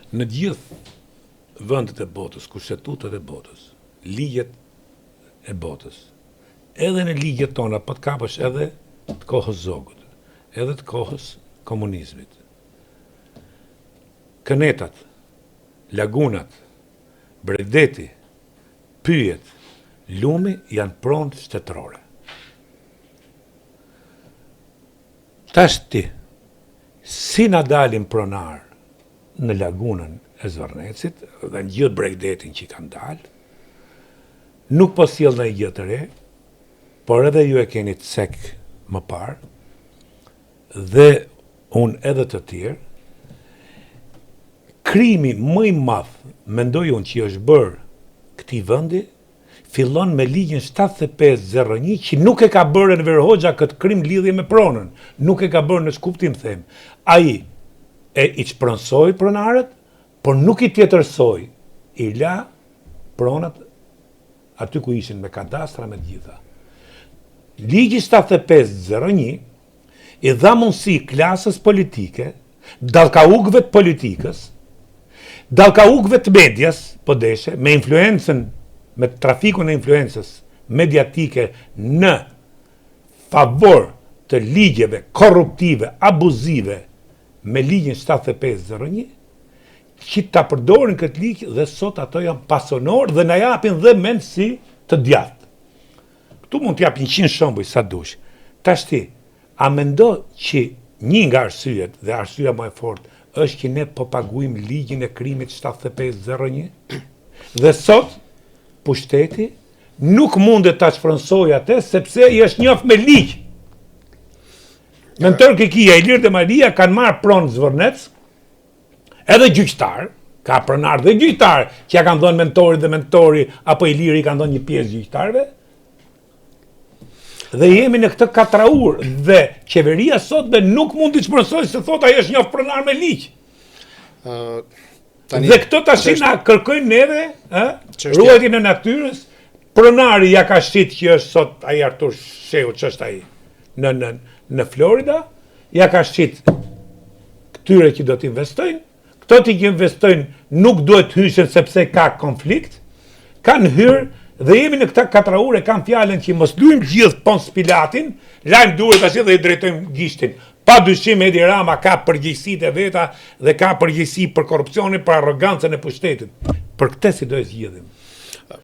Në gjithë vendet e botës, kushtetutat e botës, ligjet e botës, edhe në ligjet tona, po të kapësh edhe të kohës zogut, edhe të kohës komunizmit. Kënetat, lagunat, bregdeti, pyjet, lumi janë pronë shtetërore. Tash ti, si na dalin pronar në lagunën e Zvarrnecit dhe në gjithë bregdetin që i kanë dalë, nuk po sjell ndonjë gjë të re, por edhe ju e keni të cek më parë, dhe unë edhe të tjerë, krimi më i madh, mendoj unë që është bërë këtij vendi, fillon me ligjin 7501 që nuk e ka bërë Enver Hoxha këtë krim lidhje me pronën, nuk e ka bërë në skuptim them. Ai i shpronsoi pronarët, por nuk i tjetërsoi, i la pronat aty ku ishin me kadastra me të gjitha. Ligji 7501 i dha mundësi klasës politike, dallkaukëve të politikës, dallkaukëve të medias, po deshe, me influencën, me trafikun e influencës mediatike në favor të ligjeve korruptive, abuzive me ligjin 7501, që ta përdorin këtë ligj dhe sot ato janë pasonor dhe na japin dhe mendësi të djathtë. Këtu mund t'jap 100 shembuj sa dush. Tash ti, a mendo që një nga arsyet dhe arsyeja më e fortë është që ne po paguajmë ligjin e krimit 7501? Dhe sot pushteti nuk mundet ta shpronsojë atë sepse i është njoft me ligj. Mentor Kikia, Ilir dhe Maria kanë marrë pronë Zvornec, edhe gjyqtar, ka pronar dhe gjyqtar që ja kanë dhënë mentorit dhe mentori, apo Iliri kanë dhënë një pjesë gjyqtarve. Dhe jemi në këtë katraur dhe qeveria sot dhe nuk mund të shpronsojë se thot ai është njoft pronar me ligj. Dhe këto tash na kërkojnë neve, ruajtjen e natyrës. Pronari ja ka shit që është sot ai Artur Sheu, ç'është ai në Florida, ja ka shit këtyre që do të investojnë. Këto që investojnë nuk duhet hyshen sepse ka konflikt, kanë hyrë dhe jemi në këtë katraur e kanë fjalën që mos luajmë gjithë Pons Pilatin, lajm duhet tash dhe i drejtojmë gishtin. Pa dyshim Edi Rama ka përgjegjësitë e veta dhe ka përgjegjësi për korrupsionin, për arrogancën e pushtetit. Për këtë si do e zgjidhim.